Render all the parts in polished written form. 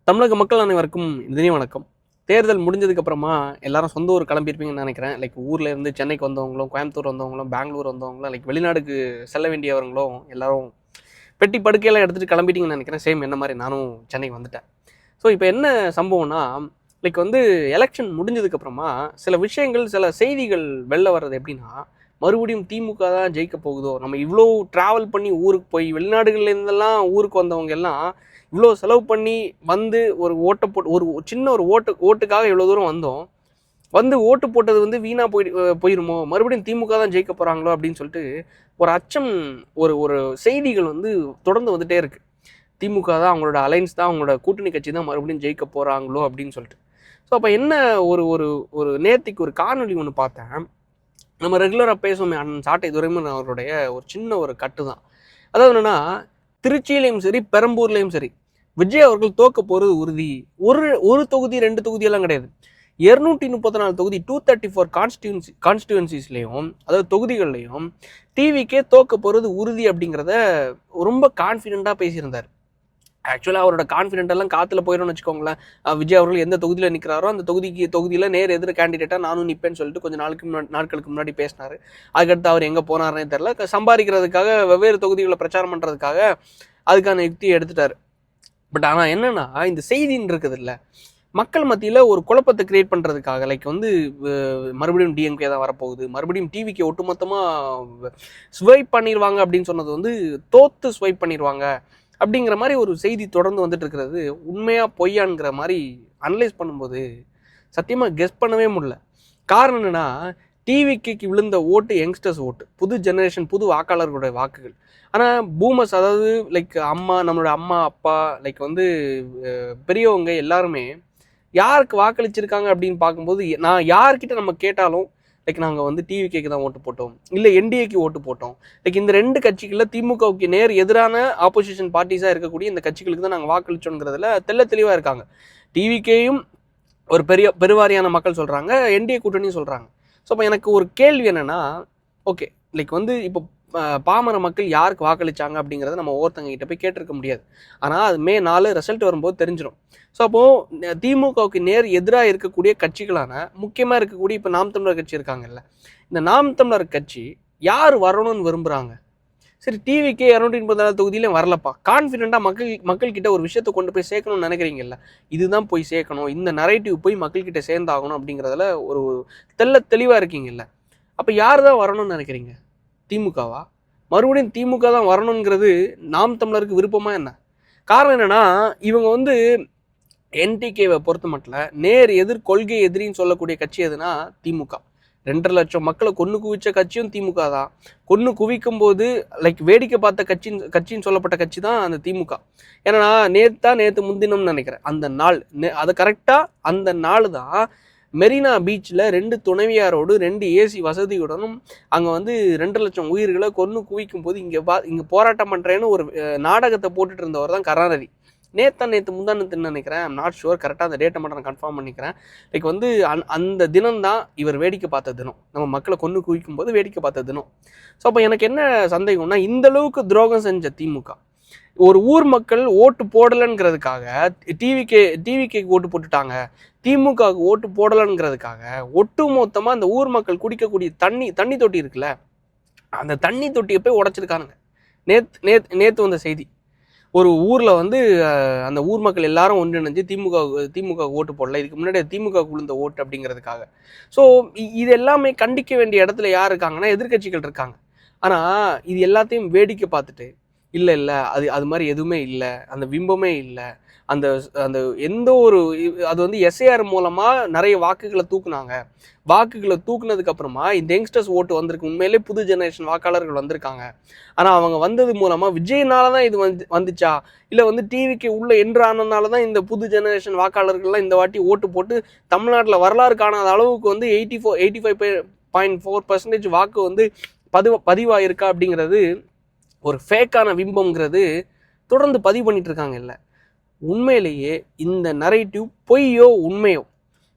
தமிழக மக்கள் அனைவருக்கும் இனிய வணக்கம். தேர்தல் முடிஞ்சதுக்கு அப்புறமா எல்லாரும் சொந்த ஊர் கிளம்பியிருப்பீங்கன்னு நினைக்கிறேன். லைக் ஊர்ல இருந்து சென்னைக்கு வந்தவங்களும், கோயம்புத்தூர் வந்தவங்களும், பெங்களூர் வந்தவங்களும், லைக் வெளிநாடுக்கு செல்ல வேண்டியவங்களும் எல்லாரும் பெட்டி படுக்கையெல்லாம் எடுத்துட்டு கிளம்பிட்டீங்கன்னு நினைக்கிறேன். சேம் என்ன மாதிரி நானும் சென்னைக்கு வந்துட்டேன். ஸோ இப்போ என்ன சம்பவம்னா, லைக் எலெக்ஷன் முடிஞ்சதுக்கு அப்புறமா சில விஷயங்கள், சில செய்திகள் வெளில வர்றது எப்படின்னா, மறுபடியும் திமுக தான் ஜெயிக்க போகுதோ, நம்ம இவ்வளோ ட்ராவல் பண்ணி ஊருக்கு போய் வெளிநாடுகள்லேருந்தெல்லாம் ஊருக்கு வந்தவங்க எல்லாம் இவ்வளோ செலவு பண்ணி வந்து ஒரு ஓட்டை போட்டு ஒரு சின்ன ஒரு ஓட்டுக்காக இவ்வளோ தூரம் வந்தோம், வந்து ஓட்டு போட்டது வீணாக போயிருமோ, மறுபடியும் திமுக தான் ஜெயிக்க போகிறாங்களோ அப்படின்னு சொல்லிட்டு ஒரு அச்சம், ஒரு ஒரு செய்திகள் தொடர்ந்து வந்துட்டே இருக்கு. திமுக தான் அவங்களோட அலைன்ஸ் தான், அவங்களோட கூட்டணி கட்சி தான் மறுபடியும் ஜெயிக்க போகிறாங்களோ அப்படின்னு சொல்லிட்டு. ஸோ அப்போ என்ன ஒரு ஒரு ஒரு நேத்திக்கு ஒரு காணொலி ஒன்று பார்த்தேன். நம்ம ரெகுலராக பேசுவோமே அண்ணன் சாட்டை துரைமுருகன் அவருடைய ஒரு சின்ன ஒரு கட்டு தான். அதாவது என்னன்னா, திருச்சியிலையும் சரி பெரம்பூர்லையும் சரி விஜய் அவர்கள் தோக்க போகிறது உறுதி. ஒரு தொகுதி 2 தொகுதியெல்லாம் கிடையாது, 234 தொகுதி 234 கான்ஸ்டியூன்சிஸ்லையும், அதாவது தொகுதிகள்லையும் டிவிக்கே தோக்க போகிறது உறுதி அப்படிங்கிறத ரொம்ப கான்ஃபிடென்ட்டாக பேசியிருந்தார். ஆக்சுவலாக அவரோட கான்ஃபிடென்ட் எல்லாம் காற்றுல போயிடும்னு வச்சுக்கோங்களேன். விஜய் அவர்கள் எந்த தொகுதியில் நிற்கிறாரோ அந்த தொகுதியில் நேர் எதிர கேண்டிடேட்டாக நானும் நிற்பேன்னு சொல்லிட்டு கொஞ்சம் நாட்களுக்கு முன்னாடி பேசினார். அதுக்கடுத்து அவர் எங்கே போனார்னே தெரில. சம்பாதிக்கிறதுக்காக வெவ்வேறு தொகுதிகளை பிரச்சாரம் பண்ணுறதுக்காக அதுக்கான யுக்தியை எடுத்துட்டார். பட் ஆனால் என்னென்னா, இந்த செய்தின்னு இருக்குது இல்லை, மக்கள் மத்தியில் ஒரு குழப்பத்தை கிரியேட் பண்ணுறதுக்காக, லைக் மறுபடியும் டிஎம்கே தான் வரப்போகுது, மறுபடியும் டிவிக்கு ஒட்டுமொத்தமாக ஸ்வைப் பண்ணிடுவாங்க அப்படின்னு சொன்னது தோத்து ஸ்வைப் பண்ணிடுவாங்க அப்படிங்கிற மாதிரி ஒரு செய்தி தொடர்ந்து வந்துட்டு இருக்கிறது உண்மையா பொய்யான்ங்கிற மாதிரி அனலைஸ் பண்ணும்போது சத்தியமாக கெஸ் பண்ணவே முடியல. காரணம் என்னன்னா, டிவிக்கு விழுந்த ஓட்டு யங்ஸ்டர்ஸ் ஓட்டு, புது ஜெனரேஷன், புது வாக்காளர்களுடைய வாக்குகள். ஆனால் பூமர்ஸ், அதாவது லைக் நம்மளோட அம்மா அப்பா, லைக் பெரியவங்க எல்லாருமே யாருக்கு வாக்களிச்சிருக்காங்க அப்படின்னு பார்க்கும்போது, நான் யார்கிட்ட நம்ம கேட்டாலும் லைக் நாங்கள் டிவிகேக்கு தான் ஓட்டு போட்டோம், இல்லை என்டிஏக்கு ஓட்டு போட்டோம், லைக் இந்த 2 கட்சிகளில் திமுகவுக்கு நேர் எதிரான ஆப்போசிஷன் பார்ட்டிஸாக இருக்கக்கூடிய இந்த கட்சிகளுக்கு தான் நாங்கள் வாக்களிச்சோங்கிறதுல தெளிவாக இருக்காங்க. டிவிகேயும் ஒரு பெருவாரியான மக்கள் சொல்கிறாங்க, என்டிஏ கூட்டணியும் சொல்கிறாங்க. ஸோ அப்போ எனக்கு ஒரு கேள்வி என்னென்னா, ஓகே லைக் இப்போ பாமர மக்கள் யாருக்கு வாக்களிச்சாங்க அப்படிங்கிறத நம்ம ஒவ்வொருத்தங்க போய் கேட்டிருக்க முடியாது. ஆனால் அது May 4 ரிசல்ட் வரும்போது தெரிஞ்சிடும். ஸோ அப்போது திமுகவுக்கு நேர் எதிராக இருக்கக்கூடிய கட்சிகளான, முக்கியமாக இருக்கக்கூடிய இப்போ நாம் தமிழர் கட்சி இருக்காங்கல்ல, இந்த நாம் தமிழர் கட்சி யார் வரணும்னு விரும்புகிறாங்க? சரி, டிவிக்கே 284 தொகுதியிலையும் வரலப்பா, கான்ஃபிடென்ட்டாக மக்கள்கிட்ட ஒரு விஷயத்தை கொண்டு போய் சேர்க்கணும்னு நினைக்கிறீங்கல்ல, இதுதான் போய் சேர்க்கணும், இந்த நரேட்டிவ் போய் மக்கள்கிட்ட சேர்ந்தாகணும் அப்படிங்கிறதுல ஒரு தெளிவாக இருக்கீங்கல்ல, அப்போ யார் தான் வரணும்னு நினைக்கிறீங்க? திமுகவா? மறுபடியும் திமுக தான் வரணுங்கிறது நாம் தமிழருக்கு விருப்பமா என்ன? காரணம் என்னன்னா, இவங்க என்டிகேவை பொறுத்த மட்டும் நேர் எதிர் கொள்கை எதிரின்னு சொல்லக்கூடிய கட்சி எதுனா திமுக. 2.5 லட்சம் மக்களை கொன்று குவிச்ச கட்சியும் திமுக தான். கொன்று குவிக்கும் போது லைக் வேடிக்கை பார்த்த கட்சின்னு சொல்லப்பட்ட கட்சி தான் அந்த திமுக. ஏன்னா நேற்று முன்தினம்னு நினைக்கிறேன், அந்த நாள் அது கரெக்டாக அந்த நாள் தான் மெரினா பீச்சில் 2 துணைவியாரோடு 2 ஏசி வசதியுடனும் அங்கே 2 லட்சம் உயிர்களை கொன்று குவிக்கும் போது இங்கே போராட்டம் பண்ணுறேன்னு ஒரு நாடகத்தை போட்டுட்டு இருந்தவர் தான் கருணாநிதி. நேற்று முந்தானத்துன்னு நினைக்கிறேன், ஐம் நாட் ஷுவர், கரெக்டாக அந்த டேட்டை மட்டும் நான் கன்ஃபார்ம் பண்ணிக்கிறேன். லைக் அந்த தினம் தான் இவர் வேடிக்கை பார்த்த தினம், நம்ம மக்களை கொன்று குவிக்கும் போது வேடிக்கை பார்த்த தினம். ஸோ அப்போ எனக்கு என்ன சந்தேகம்னா, இந்த அளவுக்கு துரோகம் செஞ்ச திமுக ஒரு ஊர் மக்கள் ஓட்டு போடலைங்கிறதுக்காக டிவிக்கு ஓட்டு போட்டுட்டாங்க, திமுகவுக்கு ஓட்டு போடலைங்கிறதுக்காக ஒட்டு மொத்தமாக அந்த ஊர் மக்கள் குடிக்கக்கூடிய தண்ணி தொட்டி இருக்குல்ல, அந்த தண்ணி தொட்டியை போய் உடைச்சிருக்கானுங்க. நேற்று வந்த செய்தி, ஒரு ஊரில் அந்த ஊர் மக்கள் எல்லாரும் ஒன்றிணைஞ்சு திமுக ஓட்டு போடல, இதுக்கு முன்னாடி திமுக விழுந்த ஓட்டு அப்படிங்கிறதுக்காக. ஸோ இது எல்லாமே கண்டிக்க வேண்டிய இடத்துல யார் இருக்காங்கன்னா, எதிர்கட்சிகள் இருக்காங்க. ஆனால் இது எல்லாத்தையும் வேடிக்கை பார்த்துட்டு, இல்லை அது மாதிரி எதுவுமே இல்லை, அந்த பிம்பமே இல்லை, அந்த எந்த ஒரு அது எஸ்ஏஆர் மூலமாக நிறைய வாக்குகளை தூக்குனதுக்கு அப்புறமா இந்த யங்ஸ்டர்ஸ் ஓட்டு வந்திருக்கு. உண்மையிலே புது ஜெனரேஷன் வாக்காளர்கள் வந்திருக்காங்க. ஆனால் அவங்க வந்தது மூலமாக விஜய்னால தான் இது வந்துச்சா, இல்லை டிவிக்கு உள்ள என்ட்ரானதுனால தான் இந்த புது ஜெனரேஷன் வாக்காளர்கள்லாம் இந்த வாட்டி ஓட்டு போட்டு தமிழ்நாட்டில் வரலாறு காணாத அளவுக்கு 85.4% வாக்கு பதிவாயிருக்கா அப்படிங்கிறது ஒரு ஃபேக்கான பிம்பம்ங்கிறது தொடர்ந்து பதிவு பண்ணிட்டு இருக்காங்க. இல்லை, உண்மையிலேயே இந்த நரேட்டிவ் பொய்யோ உண்மையோ,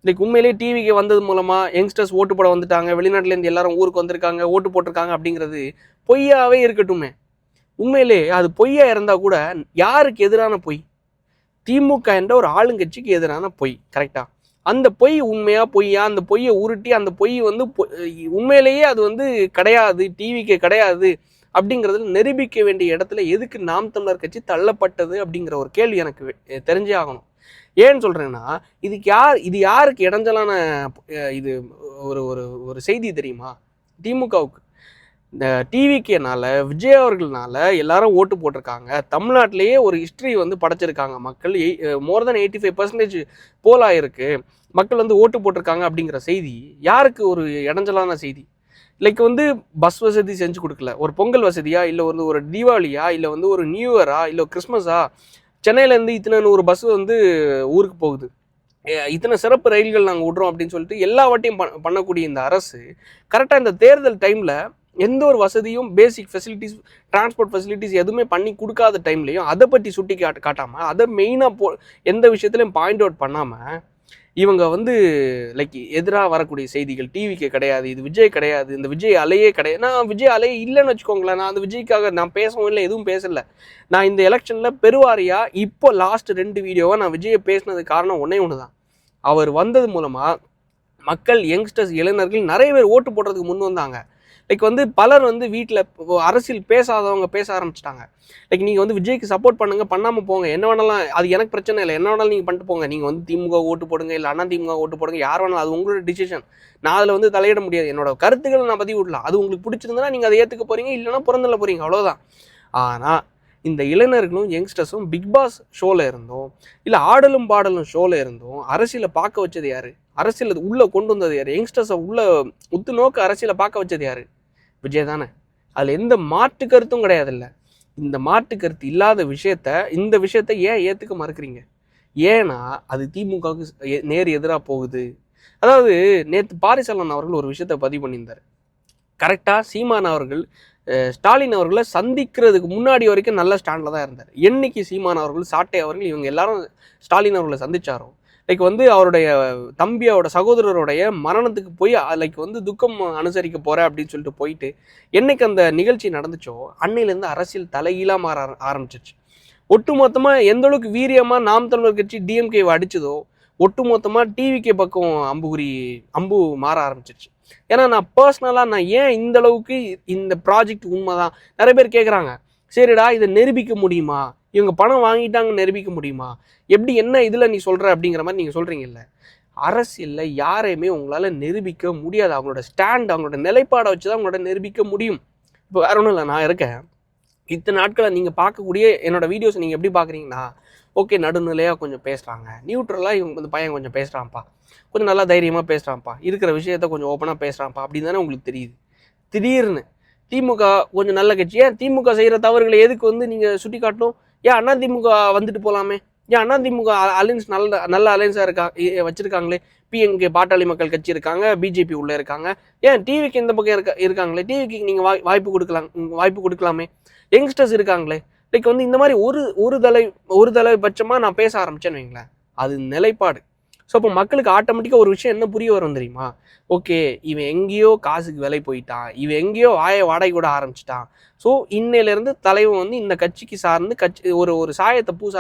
லைக் உண்மையிலேயே டிவிக்கு வந்தது மூலமாக யங்ஸ்டர்ஸ் ஓட்டு போட வந்துட்டாங்க, வெளிநாட்டிலேருந்து எல்லாரும் ஊருக்கு வந்திருக்காங்க, ஓட்டு போட்டிருக்காங்க அப்படிங்கிறது பொய்யாவே இருக்கட்டுமே. உண்மையிலே அது பொய்யா இருந்தால் கூட யாருக்கு எதிரான பொய்? திமுக என்ற ஒரு ஆளுங்கட்சிக்கு எதிரான பொய். கரெக்டா? அந்த பொய் உண்மையா பொய்யா, அந்த பொய்யை உருட்டி அந்த பொய் வந்து உண்மையிலேயே அது வந்து கிடையாது, டிவிக்கு கிடையாது அப்படிங்கிறதுல நிரூபிக்க வேண்டிய இடத்துல எதுக்கு நாம் தமிழர் கட்சி தள்ளப்பட்டது அப்படிங்கிற ஒரு கேள்வி எனக்கு தெரிஞ்சே ஆகணும். ஏன்னு சொல்றேன்னா, இது யாருக்கு இடைஞ்சலான இது ஒரு ஒரு ஒரு செய்தி தெரியுமா? திமுகவுக்கு. இந்த டிவிக்கேனால, விஜய் அவர்கள்னால எல்லாரும் ஓட்டு போட்டிருக்காங்க. தமிழ்நாட்டிலேயே ஒரு ஹிஸ்ட்ரி வந்து படைச்சிருக்காங்க மக்கள். மோர் தென் 85% போல் ஆயிருக்கு. மக்கள் வந்து ஓட்டு போட்டிருக்காங்க அப்படிங்கிற செய்தி யாருக்கு ஒரு இடைஞ்சலான செய்தி? லைக் வந்து பஸ் வசதி செஞ்சு கொடுக்கல, ஒரு பொங்கல் வசதியா, இல்லை வந்து ஒரு தீபாவளியா, இல்லை வந்து ஒரு நியூ இயரா, இல்லை கிறிஸ்மஸா, சென்னையிலேருந்து இத்தனை 100 பஸ் வந்து ஊருக்கு போகுது, இத்தனை சிறப்பு ரயில்கள் நாங்கள் விட்றோம் அப்படின்னு சொல்லிட்டு எல்லா வாட்டியும் பண்ணக்கூடிய இந்த அரசு கரெக்டாக இந்த தேர்தல் டைமில் எந்த ஒரு வசதியும் பேசிக் ஃபெசிலிட்டிஸ், டிரான்ஸ்போர்ட் ஃபெசிலிட்டிஸ் எதுவுமே பண்ணி கொடுக்காத டைம்லையும் அதை பற்றி சுட்டி காட்டாமல், அதை மெயினாக எந்த விஷயத்துலையும் பாயிண்ட் அவுட் பண்ணாமல் இவங்க வந்து லைக் எதிராக வரக்கூடிய செய்திகள், டிவிக்கு கிடையாது, இது விஜய் கிடையாது, இந்த விஜய் அலையே கிடையாது. நான் விஜய் அலையே இல்லைன்னு வச்சுக்கோங்களேன். நான் அந்த விஜய்க்காக நான் பேசவும் இல்லை, எதுவும் பேசலை. நான் இந்த எலெக்ஷனில் பெருவாரியாக இப்போ லாஸ்ட் 2 வீடியோவாக நான் விஜயை பேசினதுக்கு காரணம் ஒன்று தான். அவர் வந்தது மூலமாக மக்கள், யங்ஸ்டர்ஸ், இளைஞர்கள் நிறைய பேர் ஓட்டு போடுறதுக்கு முன் வந்தாங்க. லைக் வந்து பலர் வந்து வீட்டில் அரசியல் பேசாதவங்க பேச ஆரம்பிச்சிட்டாங்க. லைக் நீங்கள் வந்து விஜய்க்கு சப்போர்ட் பண்ணுங்க, பண்ணாமல் போங்க, என்ன வேணாலும், அது எனக்கு பிரச்சனை இல்லை, என்ன வேணாலும் நீங்கள் பண்ணிட்டு போங்க, நீங்கள் வந்து திமுக ஓட்டு போடுங்க, இல்லை அண்ணா திமுக ஓட்டு போடுங்க, யார் வேணாலும், அது உங்களோட டிசிஷன். நான் அதில் வந்து தலையிட முடியாது. என்னோட கருத்துக்களை நான் பதிவு விடலாம். அது உங்களுக்கு பிடிச்சிருந்தனா நீங்கள் அதை ஏற்றுக்க போகிறீங்க, இல்லைனா புறந்தள்ள போகிறீங்க, அவ்வளோதான். ஆனால் இந்த இளைஞர்களும் யங்ஸ்டர்ஸும் பிக் பாஸ் ஷோவில் இருந்தோம், இல்லை ஆடலும் பாடலும் ஷோவில் இருந்தோம் அரசியலை பார்க்க வச்சது யார்? அரசியல் உள்ளே கொண்டு வந்தது யார்? யங்ஸ்டர்ஸை உள்ள உத்து நோக்க அரசியலை பார்க்க வச்சது யார்? விஜய் தானே. அதில் எந்த மாற்று கருத்தும் கிடையாது. இல்லை, இந்த மாற்று கருத்து இல்லாத இந்த விஷயத்த ஏன் ஏற்றுக்க மறுக்கிறீங்க? ஏன்னா அது திமுகவுக்கு நேர் எதிராக போகுது. அதாவது நேற்று பாரிசாலன் அவர்கள் ஒரு விஷயத்த பதிவு பண்ணியிருந்தார். கரெக்டாக சீமான் அவர்கள் ஸ்டாலின் அவர்களை சந்திக்கிறதுக்கு முன்னாடி வரைக்கும் நல்ல ஸ்டாண்டில் தான் இருந்தார். என்னைக்கு சீமான் அவர்கள், சாட்டை அவர்கள், இவங்க எல்லாரும் ஸ்டாலின் அவர்களை சந்திச்சாரோ, லைக் வந்து அவருடைய தம்பியோட சகோதரருடைய மரணத்துக்கு போய் லைக் வந்து துக்கம் அனுசரிக்க போகிறேன் அப்படின்னு சொல்லிட்டு போயிட்டு என்னைக்கு அந்த நிகழ்ச்சி நடந்துச்சோ அன்னையிலேருந்து அரசியல் தலைகீழாக மாற ஆரம்பிச்சிருச்சு. ஒட்டுமொத்தமாக எந்த அளவுக்கு வீரியமாக நாம் தமிழர் கட்சி டிஎம்கேவை அடிச்சதோ, ஒட்டுமொத்தமாக டிவிகே பக்கம் அம்பு மாற ஆரம்பிச்சிருச்சு. ஏன்னா நான் பர்சனலாக நான் ஏன் இந்த அளவுக்கு இந்த ப்ராஜெக்ட் உண்மைதான் நிறைய பேர் கேட்குறாங்க. சரிடா, இதை நிரூபிக்க முடியுமா? இவங்க பணம் வாங்கிட்டாங்கன்னு நிரூபிக்க முடியுமா? எப்படி, என்ன இதில் நீ சொல்கிற அப்படிங்கிற மாதிரி நீங்கள் சொல்கிறீங்கல்ல. அரசியலில் யாரையுமே உங்களால் நிரூபிக்க முடியாது. அவங்களோட ஸ்டாண்ட், அவங்களோட நிலைப்பாடை வச்சு தான் அவங்களோட நிரூபிக்க முடியும். இப்போ வேற ஒன்றும் இல்லை, நான் இருக்கேன். இத்தனை நாட்களை நீங்கள் பார்க்கக்கூடிய என்னோட வீடியோஸ் நீங்கள் எப்படி பார்க்குறீங்கன்னா, ஓகே நடுநிலையாக கொஞ்சம் பேசுகிறாங்க, நியூட்ரலாக இவங்க இந்த பையன் கொஞ்சம் பேசுகிறான்ப்பா, கொஞ்சம் நல்லா தைரியமாக பேசுகிறான்ப்பா, இருக்கிற விஷயத்த கொஞ்சம் ஓப்பனாக பேசுகிறான்ப்பா அப்படின்னு தானே உங்களுக்கு தெரியுது. திடீர்னு திமுக கொஞ்சம் நல்ல கட்சி, ஏன் திமுக செய்கிற தவறுகளை எதுக்கு வந்து நீங்கள் சுட்டி காட்டணும்? ஏன் அண்ணா திமுக வந்துட்டு போகலாமே? ஏன் அண்ணா திமுக அலைன்ஸ் நல்ல அலைன்ஸாக வச்சுருக்காங்களே? பிஎம்கே பாட்டாளி மக்கள் கட்சி இருக்காங்க, பிஜேபி உள்ளே இருக்காங்க, ஏன் டிவிக்கு இந்த பக்கம் இருக்காங்களே, டிவிக்கு நீங்கள் வாய்ப்பு கொடுக்கலாமே? யங்ஸ்டர்ஸ் இருக்காங்களே. லைக் வந்து இந்த மாதிரி ஒரு தலைபட்சமாக நான் பேச ஆரம்பித்தேன்னு வைங்களேன், அது நிலைப்பாடு. ஸோ அப்போ மக்களுக்கு ஆட்டோமேட்டிக்காக ஒரு விஷயம் என்ன புரிய வரும் தெரியுமா? ஓகே, இவன் எங்கேயோ காசுக்கு விலை போயிட்டான், இவன் எங்கேயோ வாடகை கூட ஆரம்பிச்சிட்டான். ஸோ இன்னையிலேருந்து தலைவன் வந்து இந்த கட்சிக்கு சார்ந்து ஒரு சாயத்தை பூச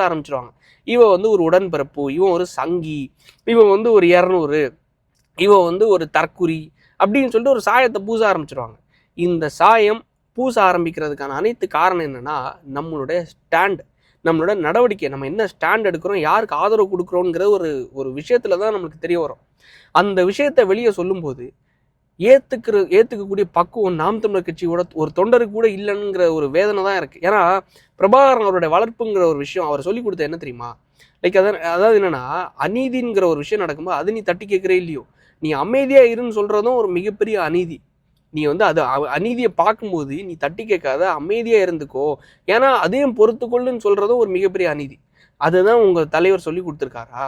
ஆரம்பிச்சிடுவாங்க. இவன் வந்து ஒரு உடன்பிறப்பு, இவன் ஒரு சங்கி, இவன் வந்து ஒரு 200, இவன் வந்து ஒரு தற்குறி அப்படின்னு சொல்லிட்டு ஒரு சாயத்தை பூச ஆரம்பிச்சிடுவாங்க. இந்த சாயம் பூச ஆரம்பிக்கிறதுக்கான அனைத்து காரணம் என்னென்னா, நம்மளுடைய ஸ்டாண்ட், நம்மளோட நடவடிக்கை, நம்ம என்ன ஸ்டாண்ட் எடுக்கிறோம், யாருக்கு ஆதரவு கொடுக்குறோங்கிற ஒரு விஷயத்தில் தான் நம்மளுக்கு தெரிய வரும். அந்த விஷயத்தை வெளியே சொல்லும்போது ஏற்றுக்கக்கூடிய பக்குவம் நாம் தமிழர் கட்சியோட ஒரு தொண்டருக்கு கூட இல்லைங்கிற ஒரு வேதனை தான் இருக்குது. ஏன்னா பிரபாகரன் அவருடைய வளர்ப்புங்கிற ஒரு விஷயம் அவர் சொல்லி கொடுத்த என்ன தெரியுமா? லைக் அதாவது என்னென்னா, அநீதிங்கிற ஒரு விஷயம் நடக்கும்போது அது நீ தட்டி கேட்குறே இல்லையோ, நீ அமைதியாக இருன்னு சொல்கிறதும் ஒரு மிகப்பெரிய அநீதி. நீ வந்து அது அநீதியை பார்க்கும்போது நீ தட்டி கேட்காத, அமைதியாக இருந்துக்கோ, ஏன்னா அதையும் பொறுத்துக்கொள்ளுன்னு சொல்கிறதும் ஒரு மிகப்பெரிய அநீதி. அதுதான் உங்கள் தலைவர் சொல்லி கொடுத்துருக்காரா?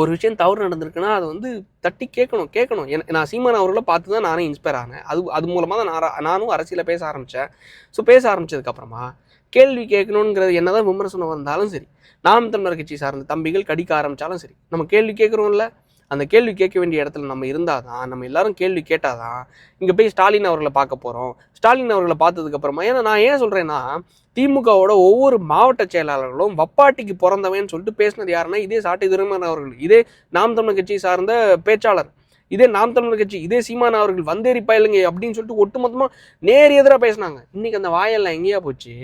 ஒரு விஷயம் தவறு நடந்திருக்குன்னா அதை வந்து தட்டி கேட்கணும். நான் சீமான் அவர்களை பார்த்து தான் நானே இன்ஸ்பயர் ஆனேன். அது மூலமாக தான் நானும் அரசியலில் பேச ஆரம்பித்தேன். ஸோ பேச ஆரம்பித்ததுக்கப்புறமா கேள்வி கேட்கணுங்கிறது என்ன தான் விமர்சனம் வந்தாலும் சரி, நாம் தமிழர் கட்சி சார்ந்த தம்பிகள் கடிக்க ஆரம்பித்தாலும் சரி, நம்ம கேள்வி கேட்குறோம்ல, அந்த கேள்வி கேட்க வேண்டிய இடத்துல நம்ம இருந்தாதான், நம்ம எல்லாரும் கேள்வி கேட்டாதான் இங்கே போய் ஸ்டாலின் அவர்களை பார்க்க போகிறோம். ஸ்டாலின் அவர்களை பார்த்ததுக்கப்புறமா, ஏன்னா நான் ஏன் சொல்கிறேன்னா, திமுகவோட ஒவ்வொரு மாவட்ட செயலாளர்களும் வப்பாட்டிக்கு பிறந்தவன்னு சொல்லிட்டு பேசினது யாருன்னா இதே சாட்டை துரைமுருகன் அவர்கள், இதே நாம் தமிழர் கட்சி சார்ந்த பேச்சாளர், இதே நாம் தமிழர் கட்சி, இதே சீமான் அவர்கள் வந்தேறி பயலுங்க அப்படின்னு சொல்லிட்டு ஒட்டுமொத்தமாக நேர் எதிராக பேசினாங்க. இன்னைக்கு அந்த வாயெல்லாம் எங்கேயா போச்சு?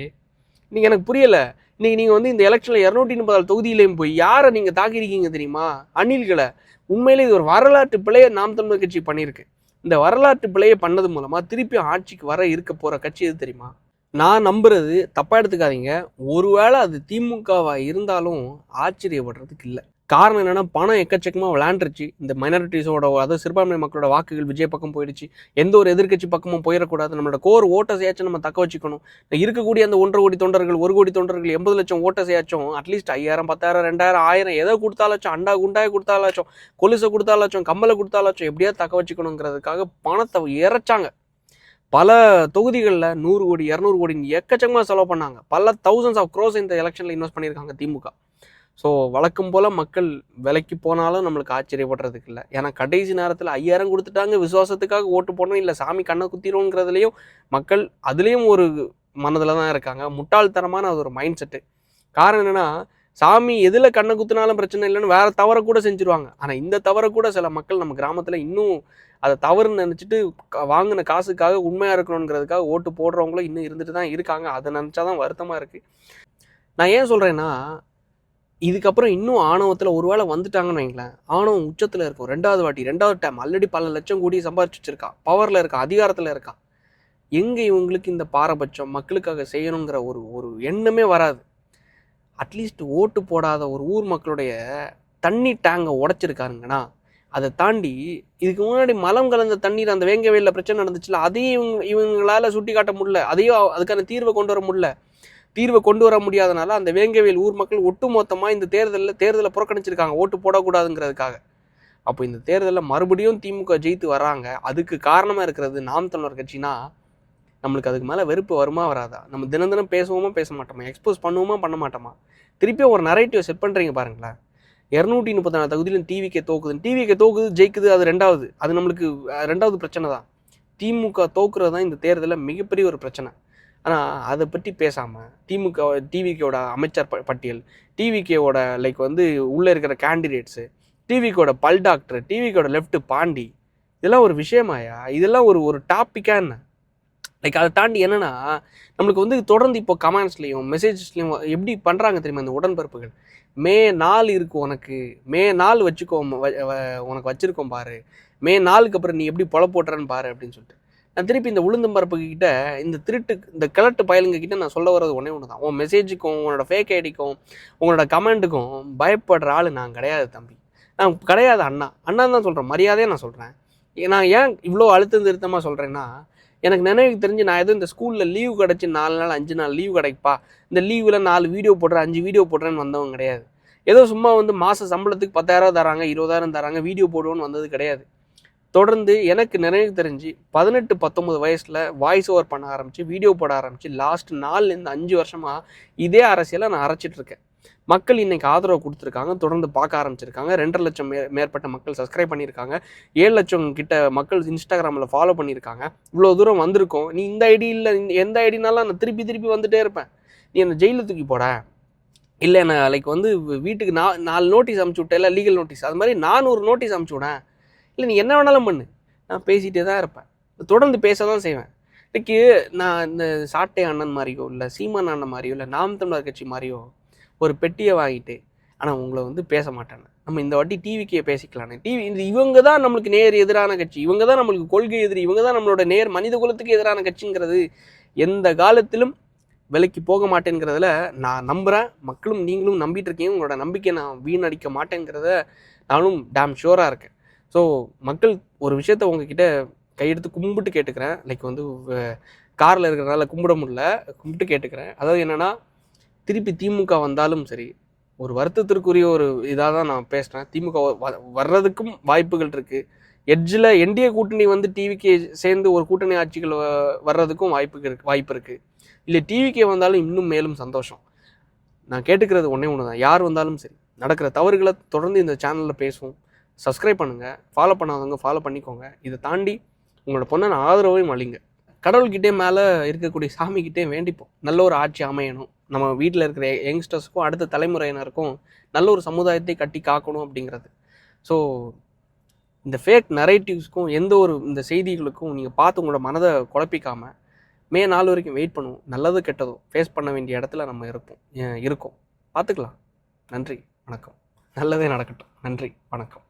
இன்னைக்கு எனக்கு புரியல. இன்னைக்கு நீங்கள் வந்து இந்த எலெக்ஷனில் 234 தொகுதியிலையும் போய் யாரை நீங்கள் தாக்கியிருக்கீங்க தெரியுமா? அணில்களை. உண்மையிலே இது ஒரு வரலாற்று பிழையை நாம் தமிழர் கட்சி பண்ணியிருக்கு. இந்த வரலாற்று பிழையை பண்ணது மூலமாக திருப்பி ஆட்சிக்கு வர இருக்க போகிற கட்சி எது தெரியுமா? நான் நம்புறது, தப்பாக எடுத்துக்காதீங்க, ஒருவேளை அது திமுகவாக இருந்தாலும் ஆச்சரியப்படுறதுக்கு இல்லை. காரணம் என்னென்னா, பணம் எக்கச்சக்கமாக விளையாண்டுருச்சு. இந்த மைனாரிட்டிஸோட, அதாவது சிறுபான்மை மக்களோட வாக்குகள் விஜய் பக்கம் போயிடுச்சு. எந்த ஒரு எதிர்கட்சி பக்கமும் போயிடக்கூடாது. நம்மளோட கோர் ஓட்டர்ஸையாச்சும் நம்ம தக்க வச்சுக்கணும். இருக்கக்கூடிய அந்த 1.5 கோடி தொண்டர்கள், 1 கோடி தொண்டர்கள், 80 லட்சம் ஓட்டர்ஸையாச்சும் அட்லீஸ்ட் 5000, 10,000, 2000, 1000 எதை கொடுத்தாலாச்சும், அண்டா குண்டாய் கொடுத்தாலாச்சும், கொலுசை கொடுத்தாலாச்சும், கம்மலை கொடுத்தாலாச்சும் எப்படியா தக்க வச்சுக்கணுங்கிறதுக்காக பணத்தை இறைச்சாங்க. பல தொகுதிகளில் 100 கோடி 200 கோடின்னு எக்கச்சக்கமாக செலவு பண்ணாங்க. பல thousands of crores இந்த எலெக்ஷனில் இன்வெஸ்ட் பண்ணியிருக்காங்க திமுக. ஸோ வழக்கம் போல் மக்கள் விலைக்கு போனாலும் நம்மளுக்கு ஆச்சரியப்படுறதுக்கு இல்லை. ஏன்னா கடைசி நேரத்தில் 5000 கொடுத்துட்டாங்க, விசுவாசத்துக்காக ஓட்டு போடணும், இல்லை சாமி கண்ணை குத்திடுவோங்கிறதுலையும் மக்கள் அதுலேயும் ஒரு மனதில் தான் இருக்காங்க. முட்டாள்தனமான அது ஒரு மைண்ட் செட்டு. காரணம் என்னென்னா, சாமி எதில் கண்ணை குத்தினாலும் பிரச்சனை இல்லைன்னு வேறு தவறை கூட செஞ்சுருவாங்க. ஆனால் இந்த தவறை கூட சில மக்கள் நம்ம கிராமத்தில் இன்னும் அதை தவறுன்னு நினச்சிட்டு வாங்கின காசுக்காக உண்மையாக இருக்கணுங்கிறதுக்காக ஓட்டு போடுறவங்களும் இன்னும் இருந்துட்டு தான் இருக்காங்க. அதை நினச்சா தான் வருத்தமாக இருக்குது. நான் ஏன் சொல்கிறேன்னா, இதுக்கப்புறம் இன்னும் ஆணவத்தில் ஒரு வேளை வந்துட்டாங்கன்னு வைங்களேன், ஆணவம் உச்சத்தில் இருக்கும். 2வது டைம் ஆல்ரெடி பல லட்சம் கோடி சம்பாரிச்சு வச்சிருக்கா, பவரில் இருக்கா, அதிகாரத்தில் இருக்கா. எங்கே இவங்களுக்கு இந்த பாரபட்சம் மக்களுக்காக செய்யணுங்கிற ஒரு எண்ணமே வராது. அட்லீஸ்ட் ஓட்டு போடாத ஒரு ஊர் மக்களுடைய தண்ணி டேங்கை உடைச்சிருக்காருங்கன்னா, அதை தாண்டி இதுக்கு முன்னாடி மலம் கலந்த தண்ணீர் அந்த வேங்கவேலில் பிரச்சனை நடந்துச்சுல, அதையும் இவங்களால சுட்டி காட்ட முடியல, அதையும் அதுக்கான தீர்வை கொண்டு வர முடியல. தீர்வை கொண்டு வர முடியாதனால அந்த வேங்கவேல் ஊர் மக்கள் ஒட்டுமொத்தமாக இந்த தேர்தலை புறக்கணிச்சிருக்காங்க ஓட்டு போடக்கூடாதுங்கிறதுக்காக. அப்போ இந்த தேர்தலில் மறுபடியும் திமுக ஜெயித்து வர்றாங்க. அதுக்கு காரணமாக இருக்கிறது நாம் தமிழர் கட்சினா, நம்மளுக்கு அதுக்கு மேலே வெறுப்பு வருமா வராதா? நம்ம தினம் தினம் பேசுவோமா பேச மாட்டோமா? எக்ஸ்போஸ் பண்ணுவோமா பண்ண மாட்டோமா? திருப்பியும் ஒரு நரேட்டிவ் செட் பண்ணுறீங்க பாருங்களேன். 234 தொகுதியிலும் டிவிக்கே தோக்குது, ஜெயிக்குது, அது ரெண்டாவது. அது நம்மளுக்கு ரெண்டாவது பிரச்சனை தான். திமுக தோக்குறது தான் இந்த தேர்தலில் மிகப்பெரிய ஒரு பிரச்சனை. ஆனால் அதை பற்றி பேசாமல் டிவிக்கோட அமைச்சர் பட்டியல், டிவிக்கோட லைக் வந்து உள்ளே இருக்கிற கேண்டிடேட்ஸு, டிவிக்கோட பல் டாக்டர், டிவிக்கோட லெஃப்ட் பாண்டி, இதெல்லாம் ஒரு விஷயமாயா? இதெல்லாம் ஒரு டாப்பிக்காக என்ன? லைக் அதை தாண்டி என்னென்னா, நம்மளுக்கு வந்து தொடர்ந்து இப்போ கமெண்ட்ஸ்லேயும் மெசேஜஸ்லேயும் எப்படி பண்ணுறாங்க தெரியுமா இந்த உடன்பிறப்புகள்? மே 4 இருக்குது உனக்கு, மே 4 வச்சுக்கோ, உனக்கு வச்சுருக்கோம் பாரு, மே 4க்கு அப்புறம் நீ எப்படி பொல போட்டுறன்னு பாரு அப்படின்னு சொல்லிட்டு. நான் திருப்பி இந்த உளுந்தம்பரப்புக்கிட்ட, இந்த கிழட்டு பயலுங்க கிட்ட நான் சொல்ல வர்றது ஒன்றே ஒன்று தான். உன் மெசேஜுக்கும், உன்னோட ஃபேக் ஐடிக்கும், உங்களோட கமெண்ட்டுக்கும் பயப்படுற ஆள் நான் கிடையாது தம்பி. நான் கிடையாது அண்ணா தான் சொல்கிறேன், மரியாதையாக நான் சொல்கிறேன். நான் ஏன் இவ்வளோ அழுத்தம் திருத்தமாக சொல்கிறேன்னா, எனக்கு நினைவுக்கு தெரிஞ்சு நான் எதுவும் இந்த ஸ்கூலில் லீவு கிடச்சி 4 நாள் 5 நாள் லீவு கிடைப்பா, இந்த லீவில் 4 வீடியோ போடுறேன் 5 வீடியோ போடுறேன்னு வந்தவங்க கிடையாது. ஏதோ சும்மா வந்து மாத சம்பளத்துக்கு 10,000 தராங்க, 20,000 தராங்க, வீடியோ போடுவோன்னு வந்தது கிடையாது. தொடர்ந்து எனக்கு நினைவு தெரிஞ்சு 18-19 வயசில் வாய்ஸ் ஓவர் பண்ண ஆரம்பித்து, வீடியோ போட ஆரம்பித்து, லாஸ்ட் 4லேருந்து 5 வருஷமாக இதே அரசியலை நான் அரைச்சிட்ருக்கேன். மக்கள் இன்றைக்கி ஆதரவு கொடுத்துருக்காங்க, தொடர்ந்து பார்க்க ஆரம்பிச்சிருக்காங்க. 2.5 லட்சம் மேற்பட்ட மக்கள் சப்ஸ்கிரைப் பண்ணியிருக்காங்க. 7 லட்சம் கிட்ட மக்கள் இன்ஸ்டாகிராமில் ஃபாலோ பண்ணியிருக்காங்க. இவ்வளோ தூரம் வந்திருக்கோம். நீ இந்த ஐடி இல்லை, எந்த ஐடினாலும் நான் திருப்பி வந்துகிட்டே இருப்பேன். நீ என்னை ஜெயிலில் தூக்கி போட, இல்லை என்ன லைக் வந்து வீட்டுக்கு 4 நோட்டீஸ் அமுச்சு விட்டேன், இல்லை லீகல் நோட்டீஸ், அது மாதிரி 400 நோட்டீஸ் அமுச்சு விடேன், இல்லை நீ என்ன வேணாலும் பண்ணு, நான் பேசிகிட்டே தான் இருப்பேன், தொடர்ந்து பேச தான் செய்வேன். இன்னைக்கு நான் இந்த சாட்டை அண்ணன் மாதிரியோ, இல்லை சீமான் அண்ணன் மாதிரியோ, இல்லை நாம் தமிழர் கட்சி மாதிரியோ ஒரு பெட்டியை வாங்கிட்டு, ஆனால் உங்களை வந்து பேச மாட்டேன்னு, நம்ம இந்த வாட்டி டிவிக்கே பேசிக்கலான்னு. இவங்க தான் நம்மளுக்கு நேர் எதிரான கட்சி, இவங்க தான் நம்மளுக்கு கொள்கை எதிரி, இவங்க தான் நம்மளோட நேர் மனித குலத்துக்கு எதிரான கட்சிங்கிறது எந்த காலத்திலும் விலைக்கு போக மாட்டேங்கிறதுல நான் நம்புகிறேன். மக்களும் நீங்களும் நம்பிட்டு இருக்கீங்க. உங்களோட நம்பிக்கை நான் வீணடிக்க மாட்டேங்கிறத நானும் டேம் ஷூராக இருக்கேன். ஸோ மக்கள் ஒரு விஷயத்த உங்ககிட்ட கையெடுத்து கும்பிட்டு கேட்டுக்கிறேன். லைக் வந்து காரில் இருக்கிறனால கும்பிட முடியல, கும்பிட்டு கேட்டுக்கிறேன். அதாவது என்னென்னா, திருப்பி திமுக வந்தாலும் சரி, ஒரு வருத்தத்திற்குரிய ஒரு இதாக தான் நான் பேசுகிறேன். திமுக வர்றதுக்கும் வாய்ப்புகள் இருக்குது. எட்ஜில் என்டிஏ கூட்டணி வந்து டிவிக்கே சேர்ந்து ஒரு கூட்டணி ஆட்சிகள் வர்றதுக்கும் வாய்ப்பு இருக்குது. இல்லை டிவிக்கே வந்தாலும் இன்னும் மேலும் சந்தோஷம். நான் கேட்டுக்கிறது ஒன்றே ஒன்று தான், யார் வந்தாலும் சரி, நடக்கிற தவறுகளை தொடர்ந்து இந்த சேனலில் பேசுவோம். சப்ஸ்கிரைப் பண்ணுங்கள், ஃபாலோ பண்ணாதவங்க ஃபாலோ பண்ணிக்கோங்க. இதை தாண்டி உங்களோட பொண்ணான ஆதரவையும் அளிங்க. கடவுள்கிட்டே மேலே இருக்கக்கூடிய சாமிக்கிட்டே வேண்டிப்போம், நல்ல ஒரு ஆட்சி அமையணும், நம்ம வீட்டில் இருக்கிற யங்ஸ்டர்ஸுக்கும் அடுத்த தலைமுறையினருக்கும் நல்ல ஒரு சமுதாயத்தை கட்டி காக்கணும் அப்படிங்கிறது. ஸோ இந்த ஃபேக் நரேட்டிவ்ஸ்க்கும் எந்த ஒரு இந்த செய்திகளுக்கும் நீங்கள் பார்த்து உங்களோட மனதை குழப்பிக்காமல் மே 4 வரைக்கும் வெயிட் பண்ணுவோம். நல்லது கெட்டதோ ஃபேஸ் பண்ண வேண்டிய இடத்துல நம்ம இருக்கோம். பார்த்துக்கலாம். நன்றி, வணக்கம். நல்லதே நடக்கட்டும். நன்றி, வணக்கம்.